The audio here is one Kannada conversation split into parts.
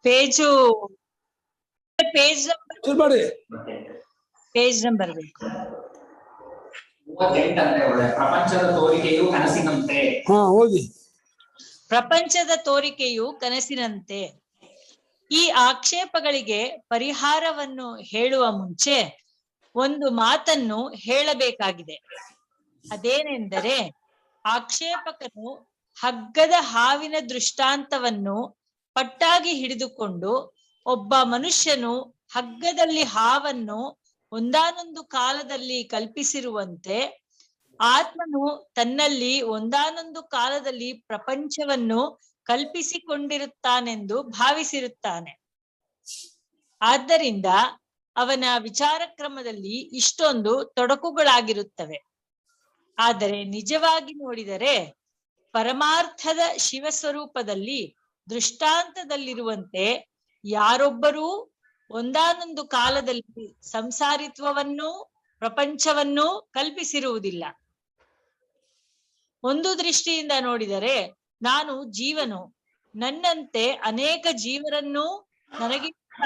ಪೇಜು ಪೇಜ್ ನಂಬರ್ ಬೇಕು. 38 ಪ್ರಪಂಚದ ತೋರಿಕೆಯು ಕನಸಿನಂತೆ. ಓದಿ. ಪ್ರಪಂಚದ ತೋರಿಕೆಯು ಕನಸಿನಂತೆ. ಈ ಆಕ್ಷೇಪಗಳಿಗೆ ಪರಿಹಾರವನ್ನು ಹೇಳುವ ಮುಂಚೆ ಒಂದು ಮಾತನ್ನು ಹೇಳಬೇಕಾಗಿದೆ. ಅದೇನೆಂದರೆ, ಆಕ್ಷೇಪಕನು ಹಗ್ಗದ ಹಾವಿನ ದೃಷ್ಟಾಂತವನ್ನು ಪಟ್ಟಾಗಿ ಹಿಡಿದುಕೊಂಡು ಒಬ್ಬ ಮನುಷ್ಯನು ಹಗ್ಗದಲ್ಲಿ ಹಾವನ್ನು ಒಂದಾನೊಂದು ಕಾಲದಲ್ಲಿ ಕಲ್ಪಿಸಿರುವಂತೆ ಆತ್ಮನು ತನ್ನಲ್ಲಿ ಒಂದಾನೊಂದು ಕಾಲದಲ್ಲಿ ಪ್ರಪಂಚವನ್ನು ಕಲ್ಪಿಸಿಕೊಂಡಿರುತ್ತಾನೆಂದು ಭಾವಿಸಿರುತ್ತಾನೆ. ಆದ್ದರಿಂದ ಅವನ ವಿಚಾರ ಕ್ರಮದಲ್ಲಿ ಇಷ್ಟೊಂದು ತೊಡಕುಗಳಾಗಿರುತ್ತವೆ. ಆದರೆ ನಿಜವಾಗಿ ನೋಡಿದರೆ ಪರಮಾರ್ಥದ ಶಿವಸ್ವರೂಪದಲ್ಲಿ ದೃಷ್ಟಾಂತದಲ್ಲಿರುವಂತೆ ಯಾರೊಬ್ಬರೂ ಒಂದಾನೊಂದು ಕಾಲದಲ್ಲಿ ಸಂಸಾರಿತ್ವವನ್ನು ಪ್ರಪಂಚವನ್ನು ಕಲ್ಪಿಸಿರುವುದಿಲ್ಲ. ಒಂದು ದೃಷ್ಟಿಯಿಂದ ನೋಡಿದರೆ ನಾನು ಜೀವನು, ನನ್ನಂತೆ ಅನೇಕ ಜೀವರನ್ನು, ನನಗಿಂತ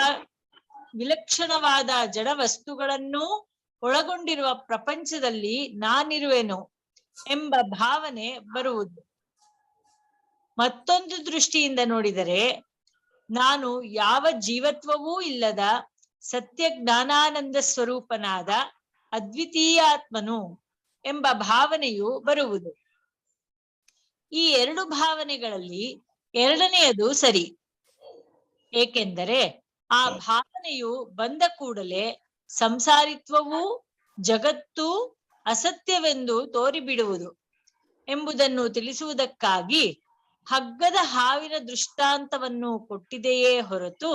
ವಿಲಕ್ಷಣವಾದ ಜಡ ವಸ್ತುಗಳನ್ನು ಒಳಗೊಂಡಿರುವ ಪ್ರಪಂಚದಲ್ಲಿ ನಾನಿರುವೆನು ಎಂಬ ಭಾವನೆ ಬರುವುದು. ಮತ್ತೊಂದು ದೃಷ್ಟಿಯಿಂದ ನೋಡಿದರೆ ನಾನು ಯಾವ ಜೀವತ್ವವೂ ಇಲ್ಲದ ಸತ್ಯ ಜ್ಞಾನಾನಂದ ಸ್ವರೂಪನಾದ ಅದ್ವಿತೀಯಾತ್ಮನು ಎಂಬ ಭಾವನೆಯು ಬರುವುದು. ಈ ಎರಡು ಭಾವನೆಗಳಲ್ಲಿ ಎರಡನೆಯದು ಸರಿ. ಏಕೆಂದರೆ ಆ ಭಾವನೆಯು ಬಂದ ಕೂಡಲೇ ಸಂಸಾರಿತ್ವವು ಜಗತ್ತು ಅಸತ್ಯವೆಂದು ತೋರಿಬಿಡುವುದು ಎಂಬುದನ್ನು ತಿಳಿಸುವುದಕ್ಕಾಗಿ ಹಗ್ಗದ ಹಾವಿನ ದೃಷ್ಟಾಂತವನ್ನು ಕೊಟ್ಟಿದೆಯೇ ಹೊರತು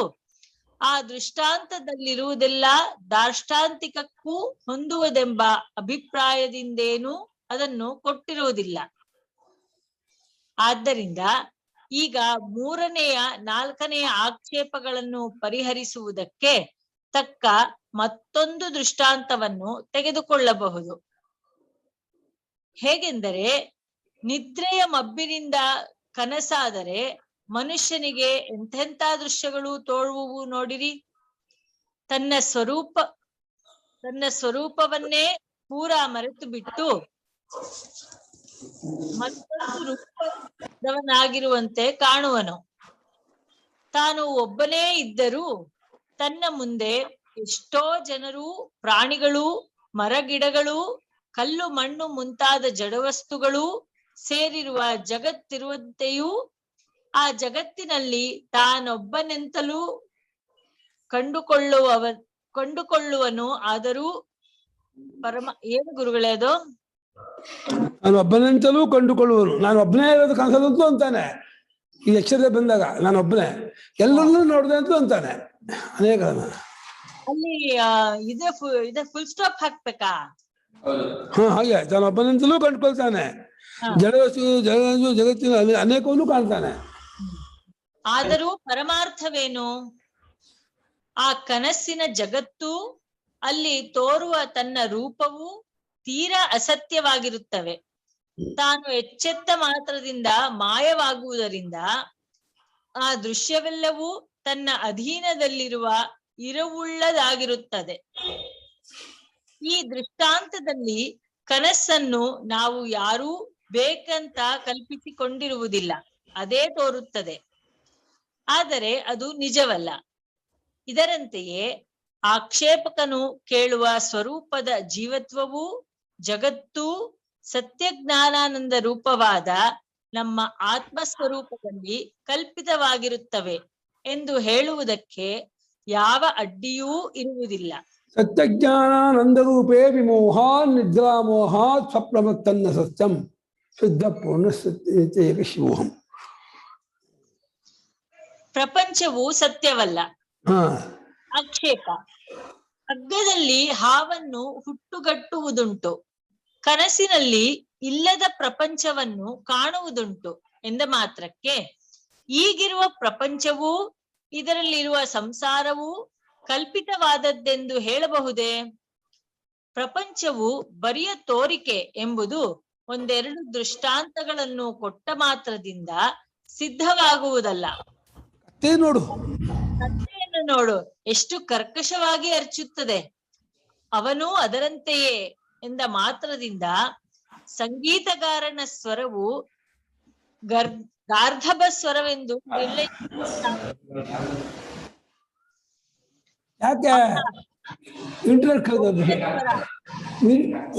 ಆ ದೃಷ್ಟಾಂತದಲ್ಲಿರುವುದೆಲ್ಲ ದಾರ್ಷ್ಟಾಂತಿಕಕ್ಕೂ ಹೊಂದುವುದೆಂಬ ಅಭಿಪ್ರಾಯದಿಂದೇನೂ ಅದನ್ನು ಕೊಟ್ಟಿರುವುದಿಲ್ಲ. ಆದ್ದರಿಂದ ಈಗ ಮೂರನೆಯ ನಾಲ್ಕನೆಯ ಆಕ್ಷೇಪಗಳನ್ನು ಪರಿಹರಿಸುವುದಕ್ಕೆ ತಕ್ಕ ಮತ್ತೊಂದು ದೃಷ್ಟಾಂತವನ್ನು ತೆಗೆದುಕೊಳ್ಳಬಹುದು. ಹೇಗೆಂದರೆ, ನಿದ್ರೆಯ ಮಬ್ಬಿನಿಂದ ಕನಸಾದರೆ ಮನುಷ್ಯನಿಗೆ ಎಂತೆಂಥ ದೃಶ್ಯಗಳು ತೋರುವುವು ನೋಡಿರಿ. ತನ್ನ ಸ್ವರೂಪವನ್ನೇ ಪೂರಾ ಮರೆತು ಬಿಟ್ಟು ಮತ್ತೊಂದು ರೂಪದವನಾಗಿರುವಂತೆ ಕಾಣುವನು. ತಾನು ಒಬ್ಬನೇ ಇದ್ದರೂ ತನ್ನ ಮುಂದೆ ಎಷ್ಟೋ ಜನರು, ಪ್ರಾಣಿಗಳು, ಮರಗಿಡಗಳು, ಕಲ್ಲು ಮಣ್ಣು ಮುಂತಾದ ಜಡವಸ್ತುಗಳು ಸೇರಿರುವ ಜಗತ್ತಿರುವಂತೆಯೂ ಆ ಜಗತ್ತಿನಲ್ಲಿ ತಾನೊಬ್ಬನೆಂತಲೂ ಕಂಡುಕೊಳ್ಳುವನು. ಆದರೂ ಏನು ಗುರುಗಳೇ ಅದು? ನಾನು ಒಬ್ಬನೆಂತಲೂ ಕಂಡುಕೊಳ್ಳುವನು. ನಾನು ಒಬ್ಬನೇ ಇರೋದು ಕನಸದಂತೂ ಅಂತಾನೆ. ಈ ಎಚ್ಚರದ ಬಂದಾಗ ನಾನು ಒಬ್ಬನೇ ಎಲ್ಲರನ್ನೂ ನೋಡಿದೆ ಅಂತೂ ಅಂತಾನೆ. ಅನೇಕ ಅಲ್ಲಿ ಇದೆ ಫುಲ್ ಸ್ಟಾಪ್ ಹಾಕ್ಬೇಕಾ? ಹಾಗೆ ತಾನು ಒಬ್ಬನೆಂತಲೂ ಕಂಡುಕೊಳ್ತಾನೆ. ಜಗತ್ತಿನ ಅನೇಕವನ್ನು ಕಾಣ್ತಾನೆ. ಆದರೂ ಪರಮಾರ್ಥವೇನು? ಆ ಕನಸಿನ ಜಗತ್ತು, ಅಲ್ಲಿ ತೋರುವ ತನ್ನ ರೂಪವು ತೀರಾ ಅಸತ್ಯವಾಗಿರುತ್ತವೆ. ತಾನು ಎಚ್ಚೆತ್ತ ಮಾತ್ರದಿಂದ ಮಾಯವಾಗುವುದರಿಂದ ಆ ದೃಶ್ಯವೆಲ್ಲವೂ ತನ್ನ ಅಧೀನದಲ್ಲಿರುವ ಇರವುಳ್ಳದಾಗಿರುತ್ತದೆ. ಈ ದೃಷ್ಟಾಂತದಲ್ಲಿ ಕನಸನ್ನು ನಾವು ಯಾರೂ ಬೇಕಂತ ಕಲ್ಪಿಸಿಕೊಂಡಿರುವುದಿಲ್ಲ, ಅದೇ ತೋರುತ್ತದೆ. ಆದರೆ ಅದು ನಿಜವಲ್ಲ. ಇದರಂತೆಯೇ ಆಕ್ಷೇಪಕನು ಕೇಳುವ ಸ್ವರೂಪದ ಜೀವತ್ವವು ಜಗತ್ತು ಸತ್ಯಜ್ಞಾನಾನಂದ ರೂಪವಾದ ನಮ್ಮ ಆತ್ಮಸ್ವರೂಪದಲ್ಲಿ ಕಲ್ಪಿತವಾಗಿರುತ್ತವೆ ಎಂದು ಹೇಳುವುದಕ್ಕೆ ಯಾವ ಅಡ್ಡಿಯೂ ಇರುವುದಿಲ್ಲ. ಸತ್ಯಜ್ಞಾನಾನಂದ ರೂಪೇ ವಿಮೋಹ ನಿದ್ರಾಮೋಹ ಸ್ವಪ್ರಮತ್ತನ್ನ ಸತ್ಯಂ ಶುದ್ಧ ಪೂರ್ಣ ಸತ್ಯೇಕ ಶಿವೋಹಂ. ಪ್ರಪಂಚವು ಸತ್ಯವಲ್ಲ. ಆಕ್ಷೇಪ: ಹಗ್ಗದಲ್ಲಿ ಹಾವನ್ನು ಹುಟ್ಟುಗಟ್ಟುವುದುಂಟು, ಕನಸಿನಲ್ಲಿ ಇಲ್ಲದ ಪ್ರಪಂಚವನ್ನು ಕಾಣುವುದುಂಟು ಎಂದ ಮಾತ್ರಕ್ಕೆ ಈಗಿರುವ ಪ್ರಪಂಚವೂ ಇದರಲ್ಲಿರುವ ಸಂಸಾರವೂ ಕಲ್ಪಿತವಾದದ್ದೆಂದು ಹೇಳಬಹುದೇ? ಪ್ರಪಂಚವು ಬರಿಯ ತೋರಿಕೆ ಎಂಬುದು ಒಂದೆರಡು ದೃಷ್ಟಾಂತಗಳನ್ನು ಕೊಟ್ಟ ಮಾತ್ರದಿಂದ ಸಿದ್ಧವಾಗುವುದಲ್ಲ. ಕತ್ತೆ ನೋಡು, ಕತ್ತೆಯನ್ನು ನೋಡು ಎಷ್ಟು ಕರ್ಕಶವಾಗಿ ಅರ್ಚುತ್ತದೆ, ಅವನು ಅದರಂತೆಯೇ ಎಂದ ಮಾತ್ರದಿಂದ ಸಂಗೀತಗಾರನ ಸ್ವರವು ಗಾರ್ಧಬ ಸ್ವರವೆಂದು ಯಾಕೆ ಇಂಟರ್ನೆಟ್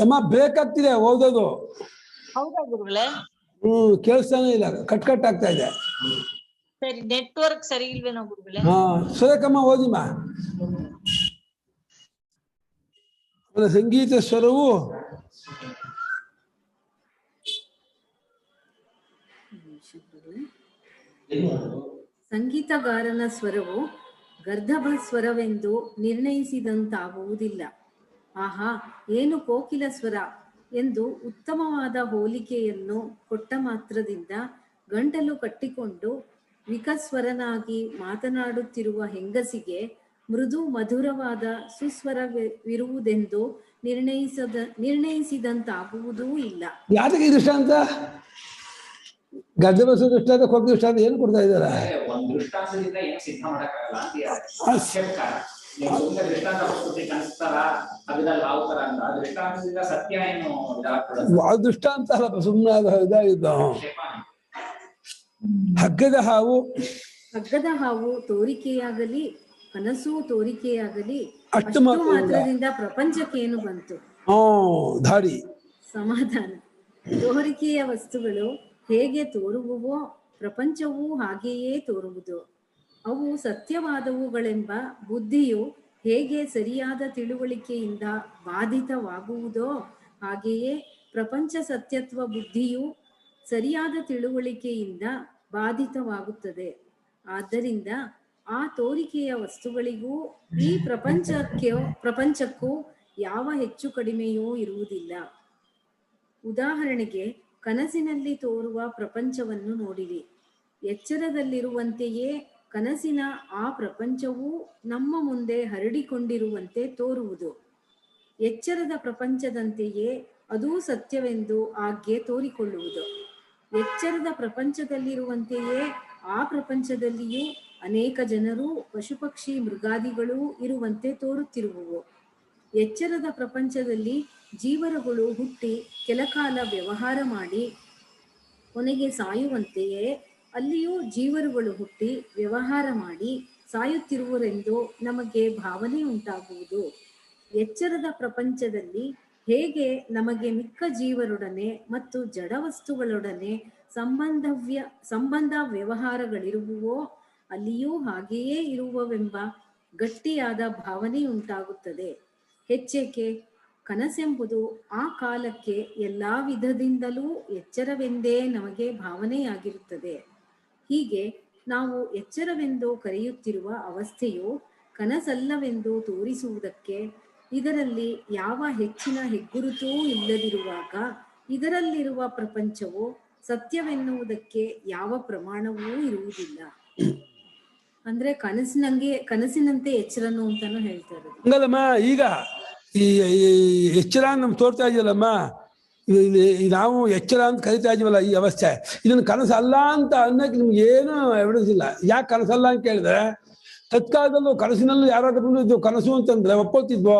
ಅಮ್ಮ ಬೇಕಾಗ್ತಿದೆ ಓದೋದು. ಹೌದಾ ಗುರುಗಳೇ? ಕೇಳಿಸ್ತಾನೆ ಇಲ್ಲ, ಕಟ್ ಕಟ್ ಆಗ್ತಾ ಇದೆ. ಸರಿ, ನೆಟ್ವರ್ಕ್ ಸರಿ ಇಲ್ವೇನೋ ಗುರುಗಳೇ? ಸುರೇಖಮ್ಮ ಓದಿಮ್ಮ. ಸಂಗೀತ ಸ್ವರವು ಸಂಗೀತಗಾರನ ಸ್ವರವು ಗರ್ಧಭ ಸ್ವರವೆಂದು ನಿರ್ಣಯಿಸಿದಂತಾಗುವುದಿಲ್ಲ. ಆಹಾ, ಏನು ಕೋಕಿಲ ಸ್ವರ ಎಂದು ಉತ್ತಮವಾದ ಹೋಲಿಕೆಯನ್ನು ಕೊಟ್ಟ ಮಾತ್ರದಿಂದ ಗಂಟಲು ಕಟ್ಟಿಕೊಂಡು ವಿಕಸ್ವರನಾಗಿ ಮಾತನಾಡುತ್ತಿರುವ ಹೆಂಗಸಿಗೆ ಮೃದು ಮಧುರವಾದ ಸುಸ್ವರವಿರುವುದೆಂದು ನಿರ್ಣಯಿಸಿದಂತಾಗುವುದೂ ಇಲ್ಲ. ಯಾತಕ್ಕೆ ದೃಷ್ಟಾಂತ? ಗದ್ದೆ ಬಸ್ ದೃಷ್ಟಾಂತ ಕೊಟ್ಟು ದೃಷ್ಟಾಂತ ಏನು ಕೊಡ್ತಾ ಇದಾರೆ? ಒಂದು ದೃಷ್ಟಾಂತದಿಂದ ಏನು ಸಿದ್ಧ ಮಾಡಕ್ಕಾಗಲ್ಲ ಅಂತ ದೃಷ್ಟಾಂತ ಕನಿಸ್ತಾರ ಅದ್ರಲ್ಲಿ ಯಾವ ತರ ಅಂತ ದೃಷ್ಟಾಂತದಿಂದ ಸತ್ಯ ಏನು ದೃಷ್ಟಾಂತ ಅಲ್ಲಪ್ಪ, ಸುಮ್ಮನೆ ಇದಾಗಿದ್ದ. ಹಗ್ಗದ ಹಾವು ತೋರಿಕೆಯಾಗಲಿ ಕನಸು ತೋರಿಕೆಯಾಗಲಿ ಅಷ್ಟು ಮಾತ್ರದಿಂದ ಪ್ರಪಂಚಕ್ಕೇನು ಬಂತು? ಧಾಡಿ ಸಮಾಧಾನ. ತೋರಿಕೆಯ ವಸ್ತುಗಳು ಹೇಗೆ ತೋರುವುವೋ ಪ್ರಪಂಚವೂ ಹಾಗೆಯೇ ತೋರುವುದು. ಅವು ಸತ್ಯವಾದವುಗಳೆಂಬ ಬುದ್ಧಿಯು ಹೇಗೆ ಸರಿಯಾದ ತಿಳುವಳಿಕೆಯಿಂದ ಬಾಧಿತವಾಗುವುದೋ ಹಾಗೆಯೇ ಪ್ರಪಂಚ ಸತ್ಯತ್ವ ಬುದ್ಧಿಯು ಸರಿಯಾದ ತಿಳುವಳಿಕೆಯಿಂದ ಬಾಧಿತವಾಗುತ್ತದೆ. ಆದ್ದರಿಂದ ಆ ತೋರಿಕೆಯ ವಸ್ತುಗಳಿಗೂ ಈ ಪ್ರಪಂಚಕ್ಕೂ ಯಾವ ಹೆಚ್ಚು ಕಡಿಮೆಯೂ ಇರುವುದಿಲ್ಲ. ಉದಾಹರಣೆಗೆ, ಕನಸಿನಲ್ಲಿ ತೋರುವ ಪ್ರಪಂಚವನ್ನು ನೋಡಿರಿ. ಎಚ್ಚರದಲ್ಲಿರುವಂತೆಯೇ ಕನಸಿನ ಆ ಪ್ರಪಂಚವೂ ನಮ್ಮ ಮುಂದೆ ಹರಡಿಕೊಂಡಿರುವಂತೆ ತೋರುವುದು. ಎಚ್ಚರದ ಪ್ರಪಂಚದಂತೆಯೇ ಅದೂ ಸತ್ಯವೆಂದು ಆಗ್ಗೆ ತೋರಿಕೊಳ್ಳುವುದು. ಎಚ್ಚರದ ಪ್ರಪಂಚದಲ್ಲಿರುವಂತೆಯೇ ಆ ಪ್ರಪಂಚದಲ್ಲಿಯೂ ಅನೇಕ ಜನರು, ಪಶುಪಕ್ಷಿ ಮೃಗಾದಿಗಳೂ ಇರುವಂತೆ ತೋರುತ್ತಿರುವುವು. ಎಚ್ಚರದ ಪ್ರಪಂಚದಲ್ಲಿ ಜೀವರುಗಳು ಹುಟ್ಟಿ ಕೆಲಕಾಲ ವ್ಯವಹಾರ ಮಾಡಿ ಕೊನೆಗೆ ಸಾಯುವಂತೆಯೇ ಅಲ್ಲಿಯೂ ಜೀವರುಗಳು ಹುಟ್ಟಿ ವ್ಯವಹಾರ ಮಾಡಿ ಸಾಯುತ್ತಿರುವರೆಂದು ನಮಗೆ ಭಾವನೆ ಉಂಟಾಗುವುದು. ಎಚ್ಚರದ ಪ್ರಪಂಚದಲ್ಲಿ ಹೇಗೆ ನಮಗೆ ಮಿಕ್ಕ ಜೀವರೊಡನೆ ಮತ್ತು ಜಡವಸ್ತುಗಳೊಡನೆ ಸಂಬಂಧ ವ್ಯವಹಾರಗಳಿರುವುವೋ ಅಲ್ಲಿಯೂ ಹಾಗೆಯೇ ಇರುವವೆಂಬ ಗಟ್ಟಿಯಾದ ಭಾವನೆ ಉಂಟಾಗುತ್ತದೆ. ಹೆಚ್ಚೇಕೆ, ಕನಸೆಂಬುದು ಆ ಕಾಲಕ್ಕೆ ಎಲ್ಲ ವಿಧದಿಂದಲೂ ಎಚ್ಚರವೆಂದೇ ನಮಗೆ ಭಾವನೆಯಾಗಿರುತ್ತದೆ. ಹೀಗೆ ನಾವು ಎಚ್ಚರವೆಂದು ಕರೆಯುತ್ತಿರುವ ಅವಸ್ಥೆಯು ಕನಸಲ್ಲವೆಂದು ತೋರಿಸುವುದಕ್ಕೆ ಇದರಲ್ಲಿ ಯಾವ ಹೆಚ್ಚಿನ ಹೆಗ್ಗುರುತೂ ಇಲ್ಲದಿರುವಾಗ ಇದರಲ್ಲಿರುವ ಪ್ರಪಂಚವು ಸತ್ಯವೆನ್ನುವುದಕ್ಕೆ ಯಾವ ಪ್ರಮಾಣವೂ ಇರುವುದಿಲ್ಲ. ಅಂದ್ರೆ ಕನಸಿನಂತೆ ಎಚ್ಚರನು ಅಂತಾನು ಹೇಳ್ತಾರೆ. ಹಂಗಲ್ಲಮ್ಮ, ಈಗ ಈ ಎಚ್ಚರ ನಮ್ಗೆ ತೋರ್ತಾ ಇದೆಯಲ್ಲಮ್ಮ, ನಾವು ಎಚ್ಚರ ಅಂತ ಕರಿತಾ ಇದೀವಲ್ಲ ಈ ಅವಸ್ಥೆ, ಇದನ್ನು ಕನಸಲ್ಲ ಅಂತ ಅನ್ನಕ್ಕೆ ನಿಮ್ಗೆ ಏನು ಎವಿಡೆನ್ಸ್ ಇಲ್ಲ. ಯಾಕೆ ಕನಸಲ್ಲ ಅಂತ ಕೇಳಿದ್ರೆ, ತತ್ಕಾಲದಲ್ಲೂ ಕನಸಿನಲ್ಲೂ ಯಾರಾದ್ರೂ ಬಂದು ಕನಸು ಅಂತಂದ್ರೆ ಒಪ್ಕೊಳ್ತಿದ್ವೋ?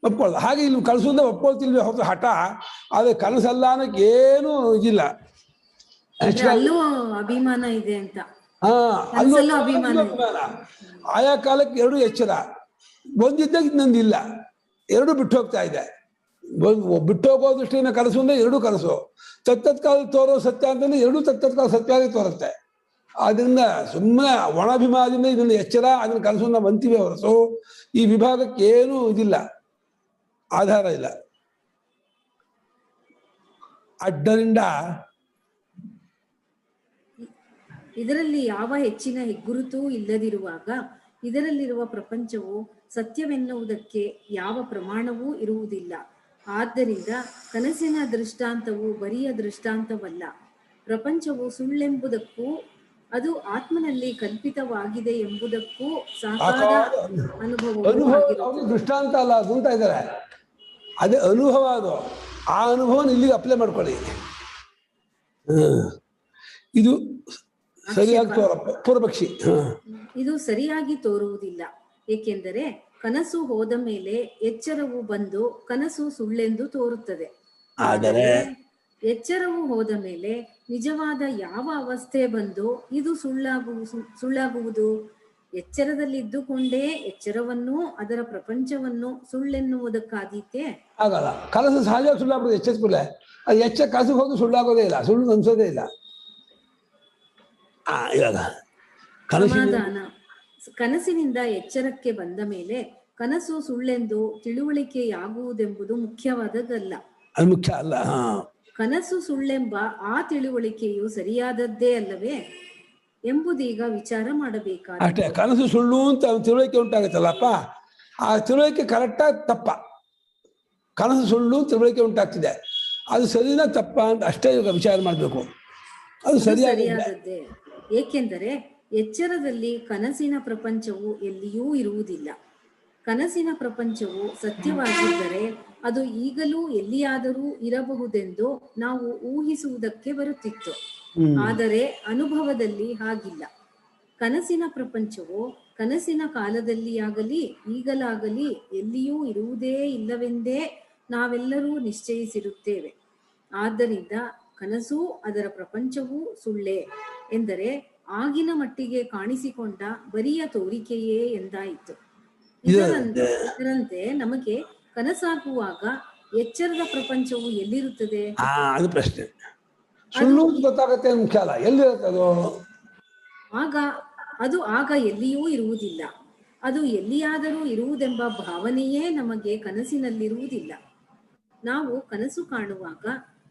ಒಪ್ಕೊಳ್ಳ. ಹಾಗೆ ಇಲ್ಲಿ ಕನಸು ಒಪ್ಕೊಳ್ತಿಲ್ವೇ ಹೊರತು ಹಠ. ಆದ್ರೆ ಕನಸಲ್ಲ ಅನ್ನಕ್ಕೆ ಏನೂ ಇದಿಲ್ಲ. ಅಭಿಮಾನ ಇದೆ ಅಂತ. ಅಭಿಮಾನ. ಆಯಾ ಕಾಲಕ್ಕೆ ಎರಡು ಎಚ್ಚರ, ಒಂದಿದ್ದಾಗ ಇನ್ನೊಂದಿಲ್ಲ, ಎರಡು ಬಿಟ್ಟು ಹೋಗ್ತಾ ಇದೆ. ಬಿಟ್ಟು ಹೋಗೋ ದೃಷ್ಟಿಯಿಂದ ಕನಸು ಅಂದ್ರೆ ಎರಡೂ ಕನಸು. ತತ್ತತ್ಕಾಲ ತೋರೋ ಸತ್ಯ ಅಂತಂದ್ರೆ ಎರಡೂ ತತ್ತತ್ಕಾಲ ಸತ್ಯವಾಗಿ ತೋರುತ್ತೆ. ಆದ್ರಿಂದ ಸುಮ್ಮನೆ ಒಣಾಭಿಮಾನದಿಂದ ಇದನ್ನ ಎಚ್ಚರ ಅದನ್ನ ಕನಸನ್ನ ಬಂತೀವಿ ಹೊರತು ಈ ವಿಭಾಗಕ್ಕೆ ಏನೂ ಇದಿಲ್ಲ, ಆಧಾರ ಇಲ್ಲ. ಅಡ್ಡರಿಂದ ಇದರಲ್ಲಿ ಯಾವ ಹೆಚ್ಚಿನ ಹೆಗ್ಗುರುತೂ ಇಲ್ಲದಿರುವಾಗ ಇದರಲ್ಲಿರುವ ಪ್ರಪಂಚವು ಸತ್ಯವೆನ್ನುವುದಕ್ಕೆ ಯಾವ ಪ್ರಮಾಣವೂ ಇರುವುದಿಲ್ಲ. ಆದ್ದರಿಂದ ಕನಸಿನ ದೃಷ್ಟಾಂತವು ಬರಿಯ ದೃಷ್ಟಾಂತವಲ್ಲ. ಪ್ರಪಂಚವು ಸುಳ್ಳೆಂಬುದಕ್ಕೂ ಅದು ಆತ್ಮನಲ್ಲಿ ಕಲ್ಪಿತವಾಗಿದೆ ಎಂಬುದಕ್ಕೂ ಸಾಕಾರ ಅನುಭವ ದೃಷ್ಟಾಂತ ಅಲ್ಲ ಅದು ಅಂತ ಇದ್ದಾರೆ. ಅದೇ ಅನುಭವ, ಅದು ಆ ಅನುಭವನ ಇಲ್ಲಿಗೆ ಅಪ್ಲೈ ಮಾಡ್ಕೊಳ್ಳಿ. ಇದು ಸರಿಯಾಗಿ ತೋರಪ್ಪ ಪೂರ್ವಪಕ್ಷಿ. ಇದು ಸರಿಯಾಗಿ ತೋರುವುದಿಲ್ಲ. ಏಕೆಂದರೆ ಕನಸು ಹೋದ ಮೇಲೆ ಎಚ್ಚರವು ಬಂದು ಕನಸು ಸುಳ್ಳೆಂದು ತೋರುತ್ತದೆ. ಆದರೆ ಎಚ್ಚರವು ಹೋದ ಮೇಲೆ ನಿಜವಾದ ಯಾವ ಅವಸ್ಥೆ ಬಂದು ಇದು ಸುಳ್ಳಾಗುವುದು? ಎಚ್ಚರದಲ್ಲಿದ್ದುಕೊಂಡೇ ಎಚ್ಚರವನ್ನು ಅದರ ಪ್ರಪಂಚವನ್ನು ಸುಳ್ಳೆನ್ನುವುದಕ್ಕಾದೀತೆ? ಆಗಲ್ಲ. ಕನಸು ಸಹಜವಾಗಿ ಸುಳ್ಳಾಗ್ಬೋದು. ಎಚ್ಚರಿಸಲ್ಲ. ಅದು ಎಚ್ಚರ ಕನಸಿಗೆ ಹೋಗಿ ಸುಳ್ಳಾಗೋದೇ ಇಲ್ಲ, ಸುಳ್ಳು ಅನ್ಸೋದೇ ಇಲ್ಲ. ಇವಾಗ ಸಮಾಧಾನ. ಕನಸಿನಿಂದ ಎಚ್ಚರಕ್ಕೆ ಬಂದ ಮೇಲೆ ಕನಸು ಸುಳ್ಳೆಂದು ತಿಳುವಳಿಕೆಯಾಗುವುದೆಂಬುದು ಮುಖ್ಯವಾದದ್ದಲ್ಲ. ಅದು ಮುಖ್ಯ ಅಲ್ಲ. ಕನಸು ಸುಳ್ಳೆಂಬ ಆ ತಿಳುವಳಿಕೆಯು ಸರಿಯಾದದ್ದೇ ಅಲ್ಲವೇ ಎಂಬುದೀಗ ವಿಚಾರ ಮಾಡಬೇಕಾದ. ಅಷ್ಟೇ. ಕನಸು ಸುಳ್ಳು ಅಂತ ತಿಳುವಳಿಕೆ ಉಂಟಾಗುತ್ತಲ್ಲಪ್ಪ, ಆ ತಿಳುವಳಿಕೆ ಕರೆಕ್ಟಾಗಿ ತಪ್ಪ. ಕನಸು ಸುಳ್ಳು ತಿಳುವಳಿಕೆ ಉಂಟಾಗ್ತಿದೆ, ಅದು ಸರಿನಾ ತಪ್ಪ ಅಂತ ಅಷ್ಟೇ ಈಗ ವಿಚಾರ ಮಾಡಬೇಕು. ಅದು ಸರಿಯಾದದ್ದೇ. ಏಕೆಂದರೆ ಎಚ್ಚರದಲ್ಲಿ ಕನಸಿನ ಪ್ರಪಂಚವು ಎಲ್ಲಿಯೂ ಇರುವುದಿಲ್ಲ. ಕನಸಿನ ಪ್ರಪಂಚವು ಸತ್ಯವಾಗಿದ್ದರೆ ಅದು ಈಗಲೂ ಎಲ್ಲಿಯಾದರೂ ಇರಬಹುದೆಂದು ನಾವು ಊಹಿಸುವುದಕ್ಕೆ ಬರುತ್ತಿತ್ತು. ಆದರೆ ಅನುಭವದಲ್ಲಿ ಹಾಗಿಲ್ಲ. ಕನಸಿನ ಪ್ರಪಂಚವು ಕನಸಿನ ಕಾಲದಲ್ಲಿಯಾಗಲಿ ಈಗಲಾಗಲಿ ಎಲ್ಲಿಯೂ ಇರುವುದೇ ಇಲ್ಲವೆಂದೇ ನಾವೆಲ್ಲರೂ ನಿಶ್ಚಯಿಸಿರುತ್ತೇವೆ. ಆದ್ದರಿಂದ ಕನಸು ಅದರ ಪ್ರಪಂಚವೂ ಸುಳ್ಳೇ ಎಂದರೆ ಆಗಿನ ಮಟ್ಟಿಗೆ ಕಾಣಿಸಿಕೊಂಡ ಬರಿಯ ತೋರಿಕೆಯೇ ಎಂದಾಯಿತು. ಇದರಂತೆ ನಮಗೆ ಕನಸಾಗುವಾಗ ಎಚ್ಚರದ ಪ್ರಪಂಚವು ಎಲ್ಲಿರುತ್ತದೆ? ಅದು ಪ್ರಶ್ನೆ. ಸುಳ್ಳು ಗೊತ್ತಾಗತ್ತೆ ಮುಖ್ಯ ಅಲ್ಲ, ಎಲ್ಲಿರುತ್ತದೋ ಆಗ ಎಲ್ಲಿಯೂ ಇರುವುದಿಲ್ಲ. ಅದು ಎಲ್ಲಿಯಾದರೂ ಇರುವುದೆಂಬ ಭಾವನೆಯೇ ನಮಗೆ ಕನಸಿನಲ್ಲಿರುವುದಿಲ್ಲ. ನಾವು ಕನಸು ಕಾಣುವಾಗ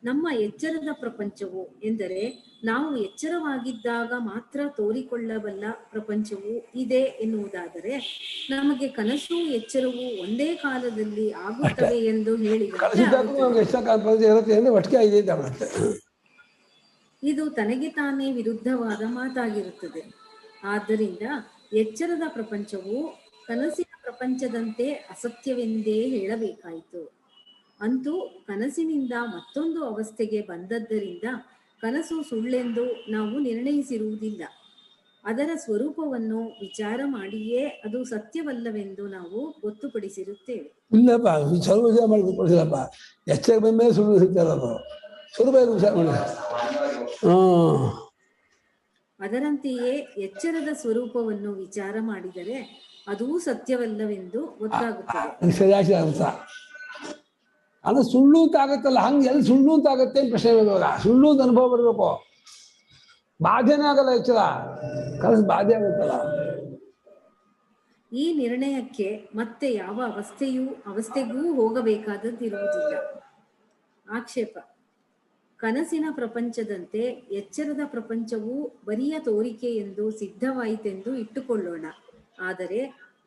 ನಮ್ಮ ಎಚ್ಚರದ ಪ್ರಪಂಚವು ಎಂದರೆ ನಾವು ಎಚ್ಚರವಾಗಿದ್ದಾಗ ಮಾತ್ರ ತೋರಿಕೊಳ್ಳಬಲ್ಲ ಪ್ರಪಂಚವು ಇದೆ ಎನ್ನುವುದಾದರೆ ನಮಗೆ ಕನಸು ಎಚ್ಚರವು ಒಂದೇ ಕಾಲದಲ್ಲಿ ಆಗುತ್ತವೆ ಎಂದು ಹೇಳಿದರೆ ಇದು ತನಗೆ ತಾನೇ ವಿರುದ್ಧವಾದ ಮಾತಾಗಿರುತ್ತದೆ. ಆದ್ದರಿಂದ ಎಚ್ಚರದ ಪ್ರಪಂಚವು ಕನಸಿನ ಪ್ರಪಂಚದಂತೆ ಅಸತ್ಯವೆಂದೇ ಹೇಳಬೇಕಾಯಿತು. ಅಂತೂ ಕನಸಿನಿಂದ ಮತ್ತೊಂದು ಅವಸ್ಥೆಗೆ ಬಂದದ್ದರಿಂದ ಕನಸು ಸುಳ್ಳೆಂದು ನಾವು ನಿರ್ಣಯಿಸಿರುವುದಿಲ್ಲ. ಅದರ ಸ್ವರೂಪವನ್ನು ವಿಚಾರ ಮಾಡಿಯೇ ಅದು ಸತ್ಯವಲ್ಲವೆಂದು ನಾವು ಗೊತ್ತುಪಡಿಸಿರುತ್ತೇವೆ. ಇಲ್ಲಪ್ಪ, ಸ್ವಲ್ಪ ಮಾಡಿಕೊಡಿಸಿಲ್ಲಪ್ಪ. ಎಚ್ಚರ ಬಂದ ಮೇಲೆ ಸುಳ್ಳು ಸಿಗ್ತಾರದು ಸ್ವಲ್ಪ ವಿಚಾರ ಮಾಡಿ. ಅದರಂತೆಯೇ ಎಚ್ಚರದ ಸ್ವರೂಪವನ್ನು ವಿಚಾರ ಮಾಡಿದರೆ ಅದೂ ಸತ್ಯವಲ್ಲವೆಂದು ಗೊತ್ತಾಗುತ್ತದೆ. ಸರಿಯಾಗಿ ಅರ್ಥ. ಅದು ಸುಳ್ಳು ಅಂತ ಆಗತ್ತಲ್ಲ, ಹಂಗೆ ಎಲ್ಲಿ ಸುಳ್ಳು ಅಂತ ಆಗತ್ತೆ ಅಂತ ಪ್ರಶ್ನೆ ಇವಾಗ. ಸುಳ್ಳು ಅಂತ ಅನುಭವ ಬರಬೇಕು, ಬಾಧೆನೇ ಆಗಲ್ಲ. ಎಚ್ಚರ ಕನಸು ಬಾಧೆ ಆಗುತ್ತಲ್ಲ. ಈ ನಿರ್ಣಯಕ್ಕೆ ಮತ್ತೆ ಯಾವ ಅವಸ್ಥೆಗೂ ಹೋಗಬೇಕಾದದ್ದಿರುವುದಿಲ್ಲ. ಆಕ್ಷೇಪ. ಕನಸಿನ ಪ್ರಪಂಚದಂತೆ ಎಚ್ಚರದ ಪ್ರಪಂಚವು ಬರಿಯ ತೋರಿಕೆ ಎಂದು ಸಿದ್ಧವಾಯಿತೆಂದು ಇಟ್ಟುಕೊಳ್ಳೋಣ. ಆದರೆ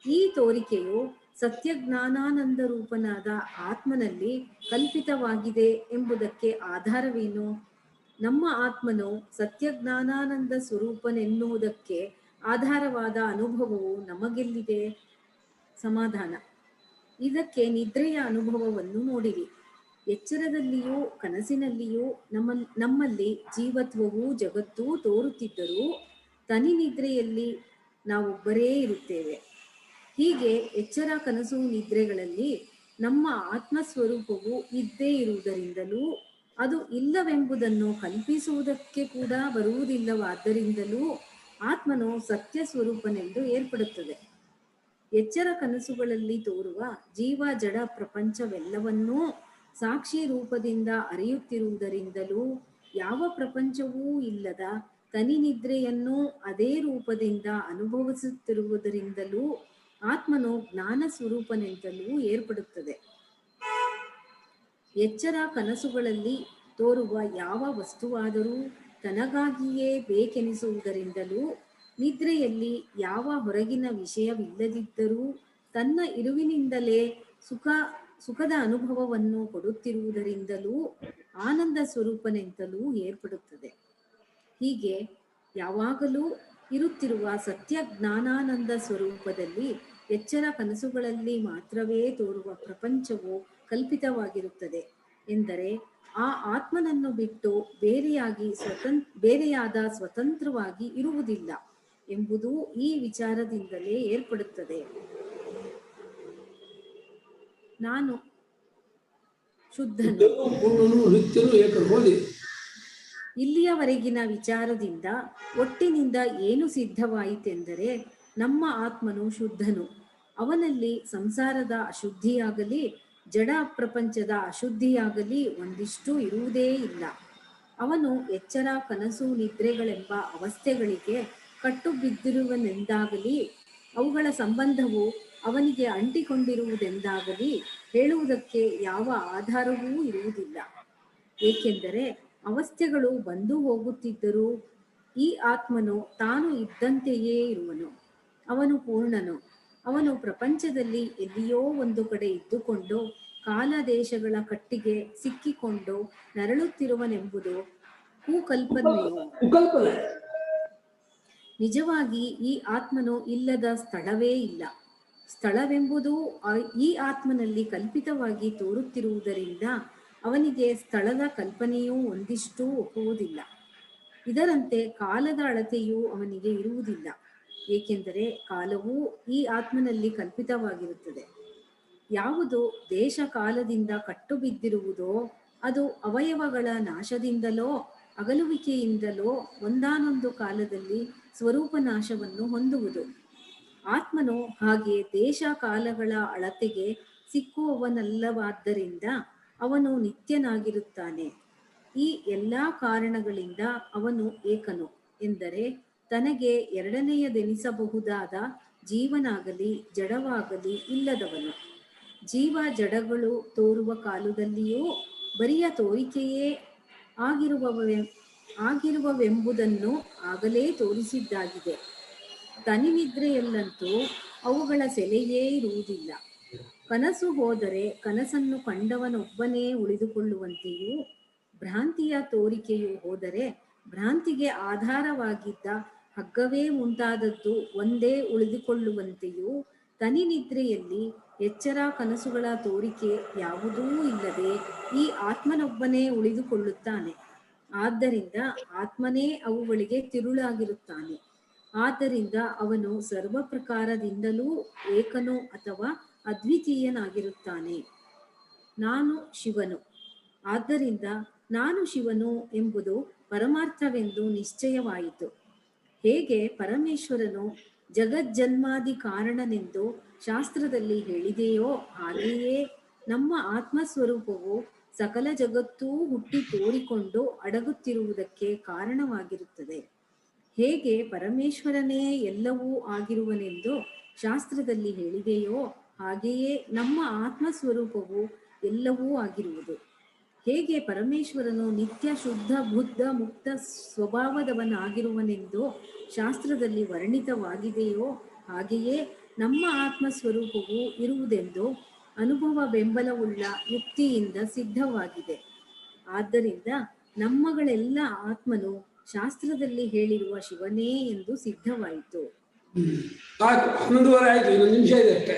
ಈ ತೋರಿಕೆಯು ಸತ್ಯಜ್ಞಾನಾನಂದ ರೂಪನಾದ ಆತ್ಮನಲ್ಲಿ ಕಲ್ಪಿತವಾಗಿದೆ ಎಂಬುದಕ್ಕೆ ಆಧಾರವೇನು? ನಮ್ಮ ಆತ್ಮನು ಸತ್ಯಜ್ಞಾನಾನಂದ ಸ್ವರೂಪನೆನ್ನುವುದಕ್ಕೆ ಆಧಾರವಾದ ಅನುಭವವು ನಮಗೆಲ್ಲಿದೆ? ಸಮಾಧಾನ. ಇದಕ್ಕೆ ನಿದ್ರೆಯ ಅನುಭವವನ್ನು ನೋಡಿರಿ. ಎಚ್ಚರದಲ್ಲಿಯೂ ಕನಸಿನಲ್ಲಿಯೂ ನಮ್ಮಲ್ಲಿ ಜೀವತ್ವವೂ ಜಗತ್ತೂ ತೋರುತ್ತಿದ್ದರೂ ತನಿ ನಿದ್ರೆಯಲ್ಲಿ ನಾವೊಬ್ಬರೇ ಇರುತ್ತೇವೆ. ಹೀಗೆ ಎಚ್ಚರ ಕನಸು ನಿದ್ರೆಗಳಲ್ಲಿ ನಮ್ಮ ಆತ್ಮಸ್ವರೂಪವು ಇದ್ದೇ ಇರುವುದರಿಂದಲೂ ಅದು ಇಲ್ಲವೆಂಬುದನ್ನು ಕಲ್ಪಿಸುವುದಕ್ಕೆ ಕೂಡ ಬರುವುದಿಲ್ಲವಾದ್ದರಿಂದಲೂ ಆತ್ಮನು ಸತ್ಯ ಸ್ವರೂಪನೆಂದು ಏರ್ಪಡುತ್ತದೆ. ಎಚ್ಚರ ಕನಸುಗಳಲ್ಲಿ ತೋರುವ ಜೀವ ಜಡ ಪ್ರಪಂಚವೆಲ್ಲವನ್ನೂ ಸಾಕ್ಷಿ ರೂಪದಿಂದ ಅರಿಯುತ್ತಿರುವುದರಿಂದಲೂ ಯಾವ ಪ್ರಪಂಚವೂ ಇಲ್ಲದ ತನಿ ನಿದ್ರೆಯನ್ನು ಅದೇ ರೂಪದಿಂದ ಅನುಭವಿಸುತ್ತಿರುವುದರಿಂದಲೂ ಆತ್ಮನು ಜ್ಞಾನ ಸ್ವರೂಪನೆಂತಲೂ ಏರ್ಪಡುತ್ತದೆ. ಎಚ್ಚರ ಕನಸುಗಳಲ್ಲಿ ತೋರುವ ಯಾವ ವಸ್ತುವಾದರೂ ತನಗಾಗಿಯೇ ಬೇಕೆನಿಸುವುದರಿಂದಲೂ ನಿದ್ರೆಯಲ್ಲಿ ಯಾವ ಹೊರಗಿನ ವಿಷಯವಿಲ್ಲದಿದ್ದರೂ ತನ್ನ ಇರುವಿನಿಂದಲೇ ಸುಖದ ಅನುಭವವನ್ನು ಕೊಡುತ್ತಿರುವುದರಿಂದಲೂ ಆನಂದ ಸ್ವರೂಪನೆಂತಲೂ ಏರ್ಪಡುತ್ತದೆ. ಹೀಗೆ ಯಾವಾಗಲೂ ಇರುತ್ತಿರುವ ಸತ್ಯ ಜ್ಞಾನಾನಂದ ಸ್ವರೂಪದಲ್ಲಿ ಎಚ್ಚರ ಕನಸುಗಳಲ್ಲಿ ಮಾತ್ರವೇ ತೋರುವ ಪ್ರಪಂಚವು ಕಲ್ಪಿತವಾಗಿರುತ್ತದೆ ಎಂದರೆ ಆ ಆತ್ಮನನ್ನು ಬಿಟ್ಟು ಬೇರೆಯಾದ ಸ್ವತಂತ್ರವಾಗಿ ಇರುವುದಿಲ್ಲ ಎಂಬುದು ಈ ವಿಚಾರದಿಂದಲೇ ಏರ್ಪಡುತ್ತದೆ. ನಾನು ಶುದ್ಧನು. ನಿತ್ಯನು ಏಕನು. ಓದಿ. ಇಲ್ಲಿಯವರೆಗಿನ ವಿಚಾರದಿಂದ ಒಟ್ಟಿನಿಂದ ಏನು ಸಿದ್ಧವಾಯಿತೆಂದರೆ ನಮ್ಮ ಆತ್ಮನು ಶುದ್ಧನು. ಅವನಲ್ಲಿ ಸಂಸಾರದ ಅಶುದ್ಧಿಯಾಗಲಿ ಜಡ ಪ್ರಪಂಚದ ಅಶುದ್ಧಿಯಾಗಲಿ ಒಂದಿಷ್ಟು ಇರುವುದೇ ಇಲ್ಲ. ಅವನು ಎಚ್ಚರ, ಕನಸು, ನಿದ್ರೆಗಳೆಂಬ ಅವಸ್ಥೆಗಳಿಗೆ ಕಟ್ಟು ಬಿದ್ದಿರುವನೆಂದಾಗಲಿ ಅವುಗಳ ಸಂಬಂಧವು ಅವನಿಗೆ ಅಂಟಿಕೊಂಡಿರುವುದೆಂದಾಗಲಿ ಹೇಳುವುದಕ್ಕೆ ಯಾವ ಆಧಾರವೂ ಇರುವುದಿಲ್ಲ. ಏಕೆಂದರೆ ಅವಸ್ಥೆಗಳು ಬಂದು ಹೋಗುತ್ತಿದ್ದರೂ ಈ ಆತ್ಮನು ತಾನು ಇದ್ದಂತೆಯೇ ಇರುವನು. ಅವನು ಪೂರ್ಣನು. ಅವನು ಪ್ರಪಂಚದಲ್ಲಿ ಎಲ್ಲಿಯೋ ಒಂದು ಕಡೆ ಇದ್ದುಕೊಂಡು ಕಾಲ ದೇಶಗಳ ಕಟ್ಟಿಗೆ ಸಿಕ್ಕಿಕೊಂಡು ನರಳುತ್ತಿರುವನೆಂಬುದು ಕುಕಲ್ಪನೆಯು. ನಿಜವಾಗಿ ಈ ಆತ್ಮನು ಇಲ್ಲದ ಸ್ಥಳವೇ ಇಲ್ಲ. ಸ್ಥಳವೆಂಬುದು ಈ ಆತ್ಮನಲ್ಲಿ ಕಲ್ಪಿತವಾಗಿ ತೋರುತ್ತಿರುವುದರಿಂದ ಅವನಿಗೆ ಸ್ಥಳದ ಕಲ್ಪನೆಯೂ ಒಂದಿಷ್ಟೂ ಒಪ್ಪುವುದಿಲ್ಲ. ಇದರಂತೆ ಕಾಲದ ಅಳತೆಯೂ ಅವನಿಗೆ ಇರುವುದಿಲ್ಲ. ಏಕೆಂದರೆ ಕಾಲವೂ ಈ ಆತ್ಮನಲ್ಲಿ ಕಲ್ಪಿತವಾಗಿರುತ್ತದೆ. ಯಾವುದು ದೇಶ ಕಾಲದಿಂದ ಕಟ್ಟು ಬಿದ್ದಿರುವುದೋ ಅದು ಅವಯವಗಳ ನಾಶದಿಂದಲೋ ಅಗಲುವಿಕೆಯಿಂದಲೋ ಒಂದಾನೊಂದು ಕಾಲದಲ್ಲಿ ಸ್ವರೂಪ ನಾಶವನ್ನು ಹೊಂದುವುದು. ಆತ್ಮನು ಹಾಗೆ ದೇಶ ಕಾಲಗಳ ಅಳತೆಗೆ ಸಿಕ್ಕುವವನಲ್ಲವಾದ್ದರಿಂದ ಅವನು ನಿತ್ಯನಾಗಿರುತ್ತಾನೆ. ಈ ಎಲ್ಲಾ ಕಾರಣಗಳಿಂದ ಅವನು ಏಕನು, ಎಂದರೆ ತನಗೆ ಎರಡನೆಯದೆನಿಸಬಹುದಾದ ಜೀವನಾಗಲಿ ಜಡವಾಗಲಿ ಇಲ್ಲದವನು. ಜೀವ ಜಡಗಳು ತೋರುವ ಕಾಲದಲ್ಲಿಯೂ ಬರಿಯ ತೋರಿಕೆಯೇ ಆಗಿರುವವೆಂಬುದನ್ನು ಆಗಲೇ ತೋರಿಸಿದ್ದಾಗಿದೆ. ತನಿನಿದ್ರೆಯಲ್ಲಂತೂ ಅವುಗಳ ಸೆಲೆಯೇ ಇರುವುದಿಲ್ಲ. ಕನಸು ಹೋದರೆ ಕನಸನ್ನು ಕಂಡವನೊಬ್ಬನೇ ಉಳಿದುಕೊಳ್ಳುವಂತೆಯೂ, ಭ್ರಾಂತಿಯ ತೋರಿಕೆಯು ಹೋದರೆ ಭ್ರಾಂತಿಗೆ ಆಧಾರವಾಗಿದ್ದ ಹಗ್ಗವೇ ಮುಂತಾದದ್ದು ಒಂದೇ ಉಳಿದುಕೊಳ್ಳುವಂತೆಯೂ, ತನಿನಿದ್ರೆಯಲ್ಲಿ ಎಚ್ಚರ ಕನಸುಗಳ ತೋರಿಕೆ ಯಾವುದೂ ಇಲ್ಲದೆ ಈ ಆತ್ಮನೊಬ್ಬನೇ ಉಳಿದುಕೊಳ್ಳುತ್ತಾನೆ. ಆದ್ದರಿಂದ ಆತ್ಮನೇ ಅವುಗಳಿಗೆ ತಿರುಳಾಗಿರುತ್ತಾನೆ. ಆದ್ದರಿಂದ ಅವನು ಸರ್ವ ಪ್ರಕಾರದಿಂದಲೂ ಏಕನು ಅಥವಾ ಅದ್ವಿತೀಯನಾಗಿರುತ್ತಾನೆ. ನಾನು ಶಿವನು. ಆದ್ದರಿಂದ ನಾನು ಶಿವನು ಎಂಬುದು ಪರಮಾರ್ಥವೆಂದು ನಿಶ್ಚಯವಾಯಿತು. ಹೇಗೆ ಪರಮೇಶ್ವರನು ಜಗಜ್ಜನ್ಮಾದಿ ಕಾರಣನೆಂದು ಶಾಸ್ತ್ರದಲ್ಲಿ ಹೇಳಿದೆಯೋ ಹಾಗೆಯೇ ನಮ್ಮ ಆತ್ಮಸ್ವರೂಪವು ಸಕಲ ಜಗತ್ತೂ ಹುಟ್ಟಿ ತೋರಿಕೊಂಡು ಅಡಗುತ್ತಿರುವುದಕ್ಕೆ ಕಾರಣವಾಗಿರುತ್ತದೆ. ಹೇಗೆ ಪರಮೇಶ್ವರನೇ ಎಲ್ಲವೂ ಆಗಿರುವನೆಂದು ಶಾಸ್ತ್ರದಲ್ಲಿ ಹೇಳಿದೆಯೋ ಹಾಗೆಯೇ ನಮ್ಮ ಆತ್ಮಸ್ವರೂಪವು ಎಲ್ಲವೂ ಆಗಿರುವುದು. ಹೇಗೆ ಪರಮೇಶ್ವರನು ನಿತ್ಯ ಶುದ್ಧ ಬುದ್ಧ ಮುಕ್ತ ಸ್ವಭಾವದವನಾಗಿರುವನೆಂದು ಶಾಸ್ತ್ರದಲ್ಲಿ ವರ್ಣಿತವಾಗಿದೆಯೋ ಹಾಗೆಯೇ ನಮ್ಮ ಆತ್ಮಸ್ವರೂಪವು ಇರುವುದೆಂದು ಅನುಭವ ಬೆಂಬಲವುಳ್ಳ ಯುಕ್ತಿಯಿಂದ ಸಿದ್ಧವಾಗಿದೆ. ಆದ್ದರಿಂದ ನಮ್ಮಗಳೆಲ್ಲ ಆತ್ಮನು ಶಾಸ್ತ್ರದಲ್ಲಿ ಹೇಳಿರುವ ಶಿವನೇ ಎಂದು ಸಿದ್ಧವಾಯಿತು. 11:30 ಆಯ್ತು. ಇನ್ನೊಂದು ನಿಮಿಷ ಇದೆ ಅಷ್ಟೇ.